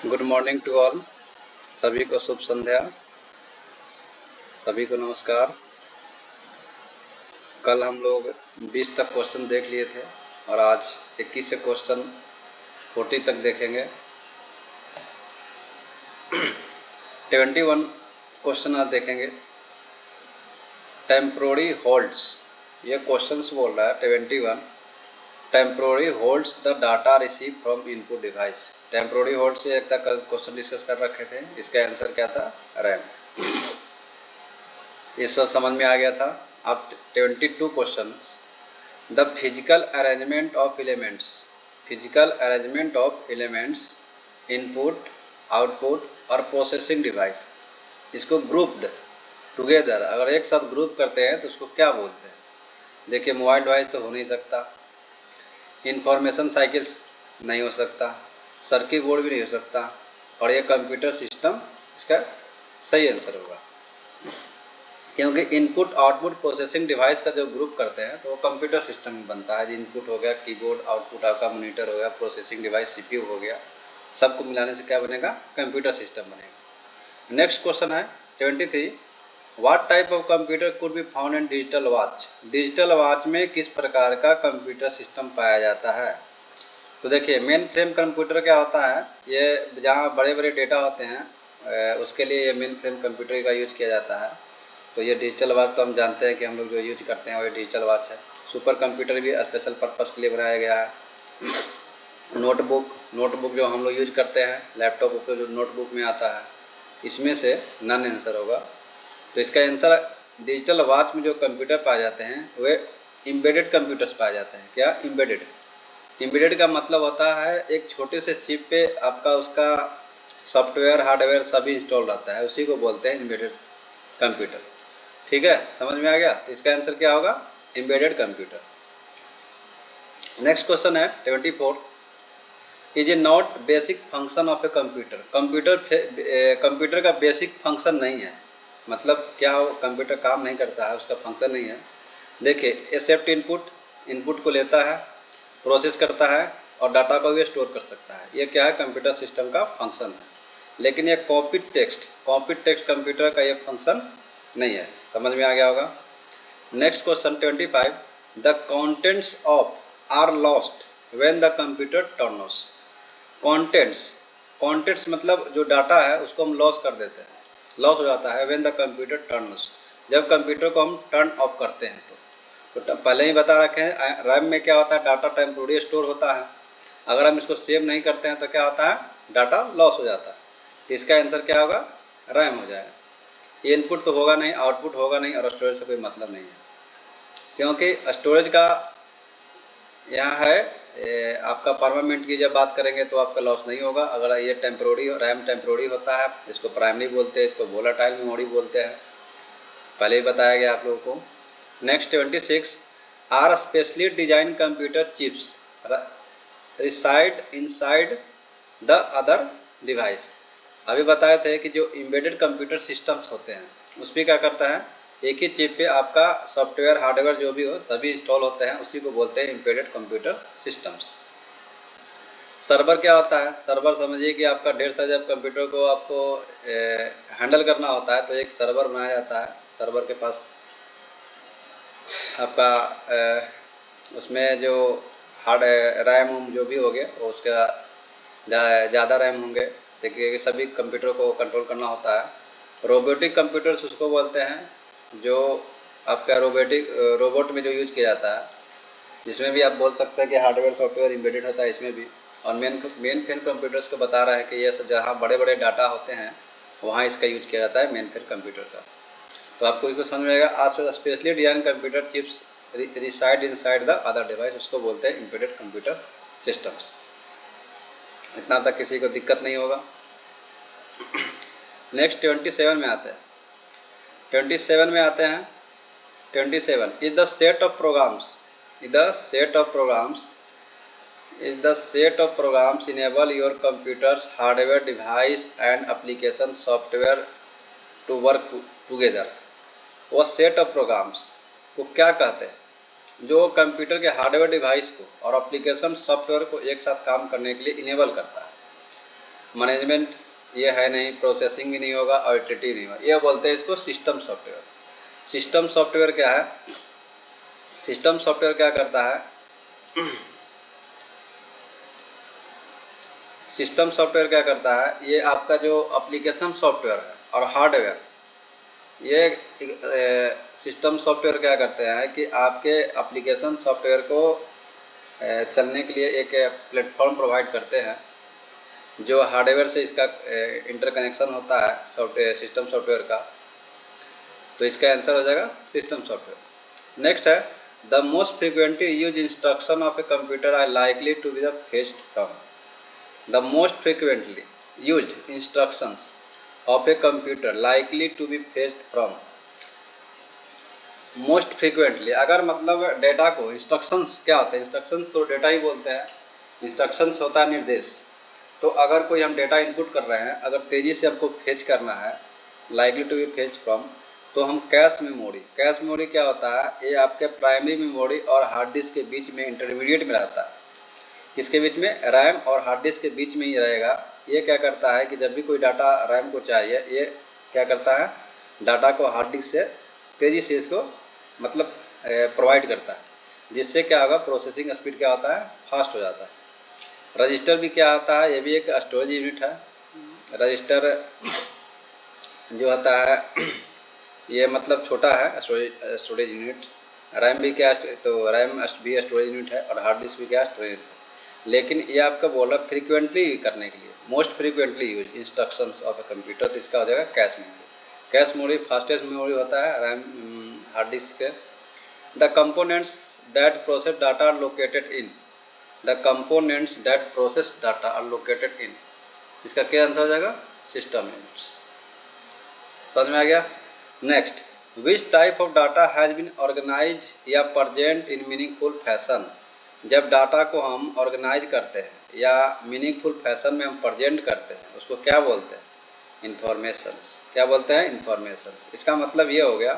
Good morning to all. सभी को शुभ संध्या, सभी को नमस्कार। कल हम लोग 20 तक क्वेश्चन देख लिए थे और आज 21 से क्वेश्चन 40 तक देखेंगे। 21 क्वेश्चन आज देखेंगे। टेम्पोररी होल्ड्स, ये क्वेश्चंस बोल रहा है 21। Temporary holds the data receive from input device. Temporary holds से एक तक कल क्वेश्चन डिस्कस कर रखे थे, इसका आंसर क्या था? रैम। ये सब समझ में आ गया था। अब 22 question. The physical arrangement of elements, physical arrangement of elements, input, output और प्रोसेसिंग डिवाइस, इसको ग्रुप्ड टुगेदर, अगर एक साथ ग्रुप करते हैं तो उसको क्या बोलते हैं? देखिए, मोबाइल डिवाइस तो हो नहीं सकता, इंफॉर्मेशन साइकिल्स नहीं हो सकता, सर्किट बोर्ड भी नहीं हो सकता, और ये कंप्यूटर सिस्टम इसका सही आंसर होगा। क्योंकि इनपुट आउटपुट प्रोसेसिंग डिवाइस का जो ग्रुप करते हैं तो वो कंप्यूटर सिस्टम में बनता है। इनपुट हो गया कीबोर्ड, आउटपुट आपका मॉनिटर हो गया, प्रोसेसिंग डिवाइस सीपीयू हो गया, सबको मिलाने से क्या बनेगा? कंप्यूटर सिस्टम बनेगा। नेक्स्ट क्वेश्चन है 23। What type of computer could be found in digital watch. Digital watch में किस प्रकार का कंप्यूटर सिस्टम पाया जाता है? तो देखिए, मेन फ्रेम कंप्यूटर क्या होता है? ये जहाँ बड़े बड़े डेटा होते हैं उसके लिए ये मेन फ्रेम कंप्यूटर का यूज किया जाता है। तो ये डिजिटल वॉच तो हम जानते हैं कि हम लोग जो यूज करते हैं वो डिजिटल वॉच है। सुपर कंप्यूटर भी स्पेशल पर्पस के लिए बनाया गया है। नोटबुक जो हम लोग यूज करते हैं, लैपटॉप को जो नोटबुक में आता है, इसमें से नन आंसर होगा। तो इसका आंसर डिजिटल वॉच में जो कंप्यूटर पाए जाते हैं वे एम्बेडेड कंप्यूटर्स पाए जाते हैं। क्या? एम्बेडेड। एम्बेडेड का मतलब होता है एक छोटे से चिप पे आपका उसका सॉफ्टवेयर हार्डवेयर सभी इंस्टॉल रहता है, उसी को बोलते हैं एम्बेडेड कंप्यूटर। ठीक है, समझ में आ गया? तो इसका आंसर क्या होगा? Embedded computer. नेक्स्ट क्वेश्चन है 24। Is a not basic function of a computer. Computer का बेसिक फंक्शन नहीं है, मतलब क्या हो? कंप्यूटर काम नहीं करता है, उसका फंक्शन नहीं है। देखिए, एक्सेप्ट इनपुट को लेता है, प्रोसेस करता है और डाटा को भी स्टोर कर सकता है। ये क्या है? कंप्यूटर सिस्टम का फंक्शन है। लेकिन ये कॉपी टेक्स्ट कंप्यूटर का ये फंक्शन नहीं है। समझ में आ गया होगा। Next question 25। The contents of are lost when the computer turn off. Contents मतलब जो डाटा है उसको हम लॉस कर देते हैं, लॉस हो जाता है when the computer turn of, जब कंप्यूटर को हम टर्न ऑफ करते हैं। तो पहले ही बता रखे हैं, रैम में क्या होता है? डाटा टेम्पोररी स्टोर होता है। अगर हम इसको सेव नहीं करते हैं तो क्या होता है? डाटा लॉस हो जाता है। तो इसका आंसर क्या होगा? रैम हो जाएगा। इनपुट तो होगा नहीं, आउटपुट होगा नहीं, और स्टोरेज से कोई मतलब नहीं है, क्योंकि स्टोरेज का यहाँ है आपका परमानेंट की जब बात करेंगे तो आपका लॉस नहीं होगा। अगर ये टेम्पोररी, रैम टेम्पोररी होता है, इसको प्राइमरी बोलते हैं, इसको वोलेटाइल मेमोरी बोलते हैं, पहले ही बताया गया आप लोगों को। Next 26। Are specially designed computer chips reside inside the other device. अभी बताए थे कि जो एम्बेडेड कंप्यूटर सिस्टम्स होते हैं उसमें क्या करता है? एक ही चिप पे आपका सॉफ्टवेयर हार्डवेयर जो भी हो सभी इंस्टॉल होते हैं, उसी को बोलते हैं एम्बेडेड कंप्यूटर सिस्टम्स। सर्वर क्या होता है? सर्वर समझिए कि आपका ढेर सारे जब कंप्यूटर को आपको हैंडल करना होता है तो एक सर्वर बनाया जाता है। सर्वर के पास आपका उसमें जो हार्ड रैम जो भी हो गए वो उसका ज़्यादा रैम होंगे। देखिए कि सभी कंप्यूटर को कंट्रोल करना होता है। रोबोटिक कंप्यूटर्स उसको बोलते हैं जो आपका रोबोट में जो यूज किया जाता है, जिसमें भी आप बोल सकते हैं कि हार्डवेयर सॉफ्टवेयर एम्बेडेड होता है इसमें भी। और मेन फ्रेम कंप्यूटर्स को बता रहा है कि ये जहाँ बड़े बड़े डाटा होते हैं वहाँ इसका यूज किया जाता है, मेन फ्रेम कंप्यूटर का। तो आपको इसको समझ में आएगा। आज specially designed computer chips reside inside the other device, उसको बोलते हैं एम्बेडेड कंप्यूटर सिस्टम्स। इतना तक किसी को दिक्कत नहीं होगा। नेक्स्ट 27 में आते हैं। 27 में आते हैं। 27 is the set of programs, is the set of programs enable your computer's hardware device and application software to work together. वो सेट ऑफ प्रोग्राम्स को क्या कहते हैं? जो कंप्यूटर के हार्डवेयर डिवाइस को और एप्लीकेशन सॉफ्टवेयर को एक साथ काम करने के लिए इनेबल करता है। मैनेजमेंट ये है नहीं, प्रोसेसिंग भी नहीं होगा और यूटिलिटी नहीं होगा। ये बोलते हैं इसको सिस्टम सॉफ्टवेयर। सिस्टम सॉफ्टवेयर क्या है? सिस्टम सॉफ्टवेयर क्या करता है? सिस्टम सॉफ्टवेयर क्या करता है? ये आपका जो एप्लीकेशन सॉफ्टवेयर है और हार्डवेयर, ये सिस्टम सॉफ्टवेयर क्या करते हैं कि आपके एप्लीकेशन सॉफ्टवेयर को चलने के लिए एक प्लेटफॉर्म प्रोवाइड करते हैं जो हार्डवेयर से इसका इंटरकनेक्शन होता है सॉफ्टवेयर, सिस्टम सॉफ्टवेयर का। तो इसका आंसर हो जाएगा सिस्टम सॉफ्टवेयर। नेक्स्ट है the most frequently use instruction of a computer are likely to be the fetched from. The most frequently use instructions of a computer likely to be fetched from. Most frequently अगर मतलब data को, instructions क्या होते हैं? Instructions तो data ही बोलते हैं। Instructions होता है निर्देश। तो अगर कोई हम डेटा इनपुट कर रहे हैं, अगर तेज़ी से हमको फेच करना है, likely to be fetched from, तो हम कैश मेमोरी क्या होता है? ये आपके प्राइमरी मेमोरी और हार्ड डिस्क के बीच में, इंटरमीडिएट में रहता है। किसके बीच में? रैम और हार्ड डिस्क के बीच में ही रहेगा। ये क्या करता है कि जब भी कोई डाटा रैम को चाहिए, ये क्या करता है? डाटा को हार्ड डिस्क से तेज़ी से इसको मतलब प्रोवाइड करता है, जिससे क्या होगा? प्रोसेसिंग स्पीड क्या होता है? फास्ट हो जाता है। रजिस्टर भी क्या होता है? ये भी एक स्टोरेज यूनिट है। रजिस्टर जो होता है ये मतलब छोटा है, स्टोरेज यूनिट। रैम भी क्या? तो रैम भी स्टोरेज यूनिट है और हार्ड डिस्क भी क्या? स्टोरेज है। लेकिन ये आपका बोला फ्रीक्वेंटली करने के लिए, most frequently use instructions of a computer, तो इसका हो जाएगा cache memory. Cache memory fastest memory होता है रैम, हार्ड डिस्क के। The components that process data are located in. The components that process data are located in, इसका क्या answer हो जाएगा? System units. समझ में आ गया? Next, which type of data has been organise या प्रजेंट इन मीनिंगफुल फैशन। जब डाटा को हम ऑर्गेनाइज करते हैं या मीनिंगफुल फैशन में हम प्रजेंट करते हैं, उसको क्या बोलते हैं? इंफॉर्मेशंस। क्या बोलते हैं? इंफॉर्मेशंस। इसका मतलब ये हो गया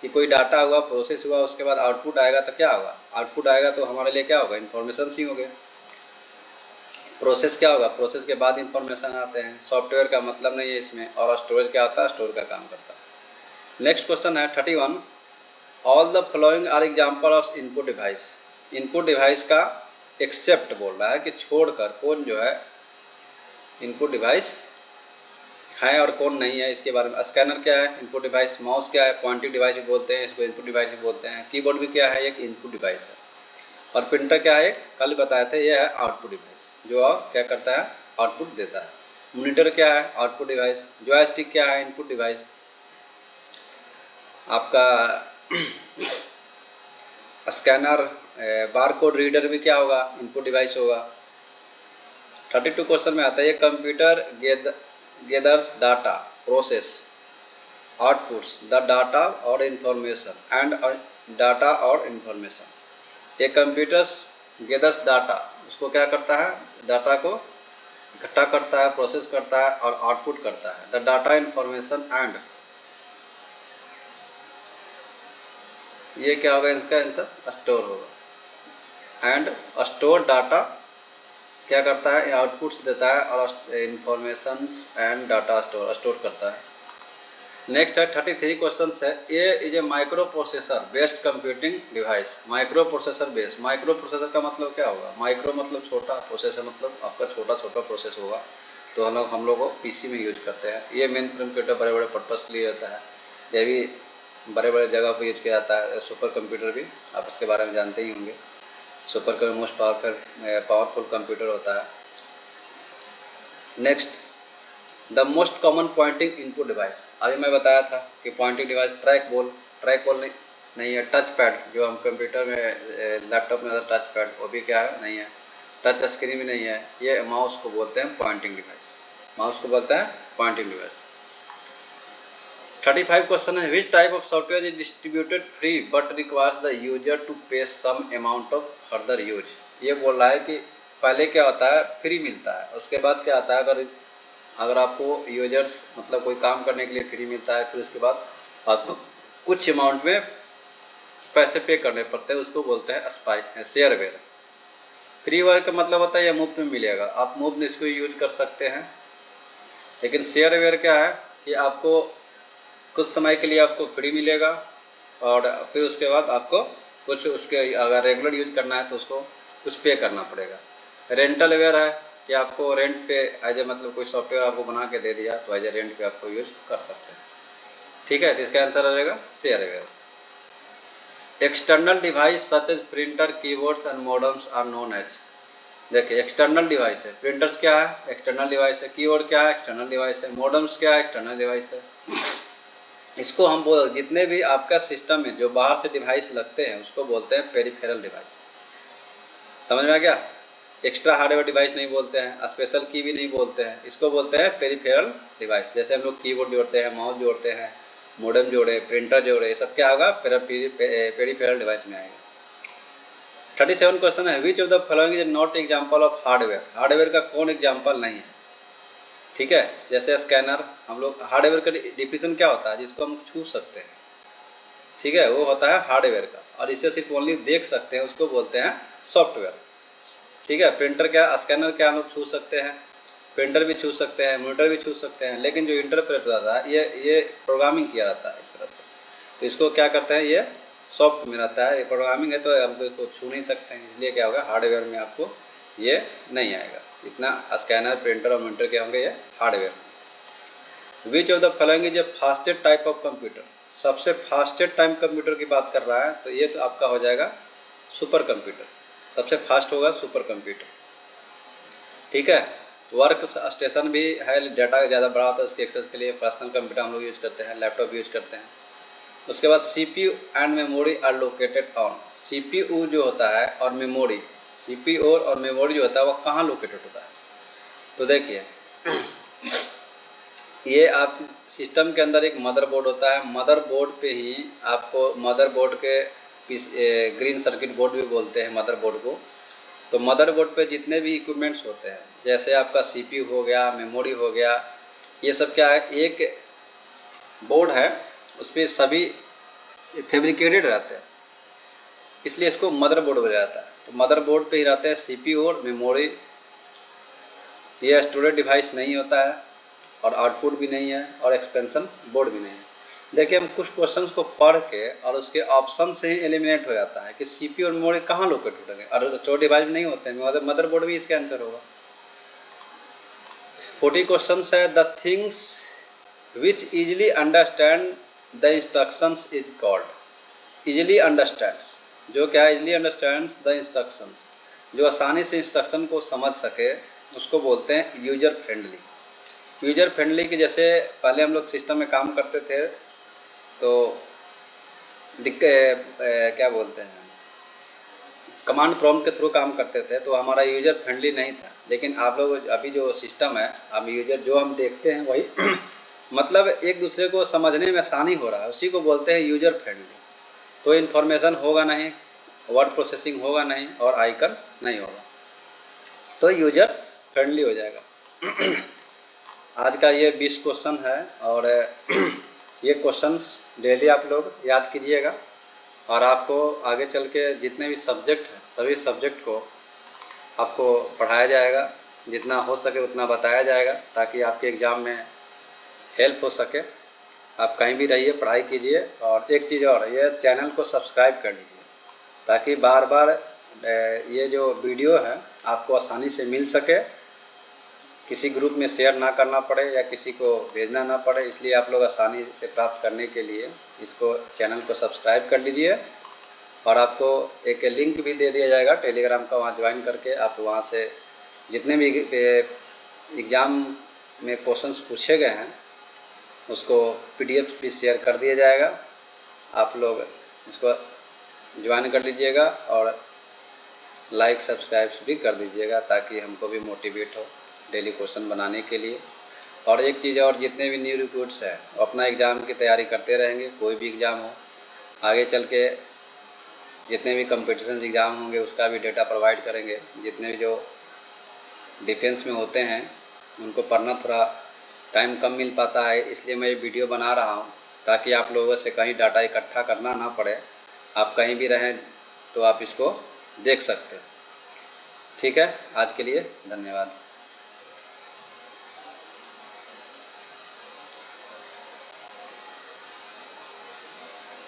कि कोई डाटा हुआ, प्रोसेस हुआ, उसके बाद आउटपुट आएगा तो क्या होगा? आउटपुट आएगा तो हमारे लिए क्या होगा? इन्फॉर्मेशन ही हो गया। प्रोसेस क्या होगा? प्रोसेस के बाद इंफॉर्मेशन आते हैं। सॉफ्टवेयर का मतलब नहीं है इसमें। और स्टोरेज क्या होता है? स्टोर का काम करता है। नेक्स्ट क्वेश्चन है 31। All the following are example of input device. Input device का एक्सेप्ट बोल रहा है कि छोड़कर कौन जो है इनपुट डिवाइस है और कौन नहीं है, इसके बारे में। स्कैनर क्या है? Input device. माउस क्या है? पॉइंटिंग डिवाइस भी बोलते हैं इसको, इनपुट डिवाइस भी बोलते हैं। कीबोर्ड भी क्या है? एक इनपुट डिवाइस है। और प्रिंटर क्या है? कल बताए थे, ये है आउटपुट डिवाइस, जो क्या करता है? आउटपुट देता है। मॉनिटर क्या है? Output device. जॉयस्टिक क्या है? Input device. आपका स्कैनर, बारकोड रीडर भी क्या होगा? इनपुट डिवाइस होगा। 32 क्वेश्चन में आता है, ये computer gathers data, process, outputs the data और इंफॉर्मेशन एंड डाटा और इंफॉर्मेशन। ये कंप्यूटर्स गेदर्स डाटा, उसको क्या करता है? डाटा को इकट्ठा करता है, प्रोसेस करता है और आउटपुट करता है। द डाटा इंफॉर्मेशन एंड, ये क्या होगा? इसका आंसर स्टोर होगा। एंड स्टोर डाटा क्या करता है? आउटपुट्स देता है और इंफॉर्मेशंस एंड डाटा स्टोर करता है। नेक्स्ट है 33 क्वेश्चन है, ये is a micro processor based computing device. Micro processor based, micro processor का मतलब क्या होगा? माइक्रो मतलब छोटा, प्रोसेसर मतलब आपका छोटा प्रोसेस होगा। तो हम लोग को पीसी में यूज करते हैं। ये मेन कंप्यूटर बड़े बड़े पर्पज़ के लिए होता है। ये भी बड़े बड़े जगह पर यूज किया जाता है। सुपर कंप्यूटर भी आप इसके बारे में जानते ही होंगे। सुपर का मोस्ट पावरफुल कंप्यूटर होता है। Next, the most common pointing input device. अभी मैं बताया था कि पॉइंटिंग डिवाइस ट्रैक बॉल नहीं है। टच पैड, जो हम कंप्यूटर में लैपटॉप में टच पैड, वो भी क्या है? नहीं है। टच स्क्रीन भी नहीं है। ये माउस को बोलते हैं पॉइंटिंग डिवाइस। माउस को बोलते हैं पॉइंटिंग डिवाइस। 35 क्वेश्चन है, which type of software is distributed free but requires the user to pay some amount of further use. ये बोल रहा है कि पहले क्या होता है? फ्री मिलता है, उसके बाद क्या आता है? अगर आपको यूजर्स मतलब कोई काम करने के लिए फ्री मिलता है, फिर उसके बाद आपको कुछ अमाउंट में पैसे पे करने पड़ते हैं, उसको बोलते हैं शेयरवेयर। फ्रीवेयर का मतलब होता है ये मुफ्त में मिलेगा, आप मुफ्त में इसको यूज कर सकते हैं। लेकिन शेयरवेयर क्या है कि आपको कुछ समय के लिए आपको फ्री मिलेगा और फिर उसके बाद आपको कुछ उसके अगर रेगुलर यूज करना है तो उसको कुछ पे करना पड़ेगा। रेंटल वेयर है कि आपको रेंट पे एज ए मतलब कोई सॉफ्टवेयर आपको बना के दे दिया तो एज ए रेंट पे आपको यूज कर सकते हैं। ठीक है, तो इसका आंसर आ जाएगा shareware. External device such as printer, keyboards and modems are known as. देखिए एक्सटर्नल डिवाइस है, प्रिंटर्स क्या है एक्सटर्नल डिवाइस है, कीबोर्ड क्या है एक्सटर्नल डिवाइस है, मॉडेम्स क्या है एक्सटर्नल डिवाइस है। इसको हम जितने भी आपका सिस्टम में जो बाहर से डिवाइस लगते हैं उसको बोलते हैं पेरिफेरल डिवाइस। समझ में आ गया? एक्स्ट्रा हार्डवेयर डिवाइस नहीं बोलते हैं, स्पेशल की भी नहीं बोलते हैं, इसको बोलते हैं पेरिफेरल डिवाइस। जैसे हम लोग कीबोर्ड जोड़ते हैं, माउस जोड़ते हैं, मोडेम जोड़े, प्रिंटर जोड़े, ये सब क्या होगा पेरिफेरल डिवाइस में आएगा। 37 क्वेश्चन है, which of the following is not example of hardware. Hardware का कौन एग्जाम्पल नहीं है? ठीक है, जैसे स्कैनर, हम लोग हार्डवेयर का डिफिनेशन क्या होता है जिसको हम छू सकते हैं, ठीक है, वो होता है हार्डवेयर का, और इसे सिर्फ ओनली देख सकते हैं उसको बोलते हैं सॉफ्टवेयर। ठीक है, प्रिंटर क्या, स्कैनर क्या हम लोग छू सकते हैं, प्रिंटर भी छू सकते हैं, मॉनिटर भी छू सकते हैं, लेकिन जो इंटरप्रेट रहता है ये प्रोग्रामिंग किया रहता है एक तरह से, तो इसको क्या करते हैं ये सॉफ्ट में रहता है, ये प्रोग्रामिंग है तो हम इसको छू नहीं सकते हैं, इसलिए क्या होगा हार्डवेयर में आपको ये नहीं आएगा। इतना स्कैनर, प्रिंटर और मॉनिटर क्या होंगे ये hardware. Which of the following is a fastest type of computer. सबसे फास्टेस्ट टाइम कंप्यूटर की बात कर रहा है तो ये तो आपका हो जाएगा सुपर कंप्यूटर, सबसे फास्ट होगा सुपर कंप्यूटर। ठीक है, वर्क स्टेशन भी है, डाटा ज़्यादा बड़ा होता है उसके एक्सेस के लिए पर्सनल कंप्यूटर हम लोग यूज करते हैं, लैपटॉप यूज करते हैं। उसके बाद CPU and memory are located on. CPU जो होता है और मेमोरी, CPU और मेमोरी जो होता है वो कहाँ लोकेटेड होता है? तो देखिए ये आप सिस्टम के अंदर एक मदरबोर्ड होता है, मदरबोर्ड पे ही आपको मदरबोर्ड के ग्रीन सर्किट बोर्ड भी बोलते हैं मदरबोर्ड को। तो मदरबोर्ड पे जितने भी इक्विपमेंट्स होते हैं जैसे आपका CPU हो गया, मेमोरी हो गया, ये सब क्या है एक बोर्ड है, उस पर सभी फैब्रिकेटेड रहते हैं, इसलिए इसको मदरबोर्ड बोला जाता है। तो मदरबोर्ड पे ही रहते हैं CPU और मेमोरी। ये स्टोरेज डिवाइस नहीं होता है और आउटपुट भी नहीं है और एक्सपेंशन बोर्ड भी नहीं है। देखिए हम कुछ क्वेश्चंस को पढ़ के और उसके ऑप्शन से ही एलिमिनेट हो जाता है कि CPU और मेमोरी कहाँ लोकेट होंगे, और स्टोरेज डिवाइस नहीं होते हैं, मदरबोर्ड भी इसका आंसर होगा। 40 क्वेश्चन है, the things which easily understand the instructions is called. Easily understands, जो क्या है इजिली अंडरस्टैंड्स द इंस्ट्रक्शंस, जो आसानी से इंस्ट्रक्शन को समझ सके उसको बोलते हैं यूजर फ्रेंडली। यूजर फ्रेंडली के जैसे पहले हम लोग सिस्टम में काम करते थे तो क्या बोलते हैं कमांड प्रॉम्प्ट के थ्रू काम करते थे तो हमारा यूजर फ्रेंडली नहीं था। लेकिन आप लोग अभी जो सिस्टम है अब यूजर जो हम देखते हैं वही मतलब एक दूसरे को समझने में आसानी हो रहा है, उसी को बोलते हैं यूजर फ्रेंडली। तो इन्फॉर्मेशन होगा नहीं, वर्ड प्रोसेसिंग होगा नहीं और आइकन नहीं होगा, तो यूजर फ्रेंडली हो जाएगा। आज का ये 20 क्वेश्चन है और ये क्वेश्चंस डेली आप लोग याद कीजिएगा और आपको आगे चल के जितने भी सब्जेक्ट हैं सभी सब्जेक्ट को आपको पढ़ाया जाएगा, जितना हो सके उतना बताया जाएगा ताकि आपके एग्ज़ाम में हेल्प हो सके। आप कहीं भी रहिए पढ़ाई कीजिए, और एक चीज़ और, ये चैनल को सब्सक्राइब कर लीजिए ताकि बार बार ये जो वीडियो है आपको आसानी से मिल सके, किसी ग्रुप में शेयर ना करना पड़े या किसी को भेजना ना पड़े। इसलिए आप लोग आसानी से प्राप्त करने के लिए इसको चैनल को सब्सक्राइब कर लीजिए, और आपको एक लिंक भी दे दिया जाएगा टेलीग्राम का, वहाँ ज्वाइन करके आप वहाँ से जितने भी एग्ज़ाम में क्वेश्चंस पूछे गए हैं उसको PDF भी शेयर कर दिया जाएगा। आप लोग इसको ज्वाइन कर लीजिएगा और लाइक सब्सक्राइब भी कर दीजिएगा ताकि हमको भी मोटिवेट हो डेली क्वेश्चन बनाने के लिए। और एक चीज़ और, जितने भी न्यू रिक्रूट्स हैं अपना एग्ज़ाम की तैयारी करते रहेंगे, कोई भी एग्ज़ाम हो, आगे चल के जितने भी कंपटीशन एग्ज़ाम होंगे उसका भी डेटा प्रोवाइड करेंगे। जितने भी जो डिफेंस में होते हैं उनको पढ़ना थोड़ा टाइम कम मिल पाता है, इसलिए मैं ये वीडियो बना रहा हूँ ताकि आप लोगों से कहीं डाटा इकट्ठा करना ना पड़े, आप कहीं भी रहें तो आप इसको देख सकते हैं। ठीक है, आज के लिए धन्यवाद।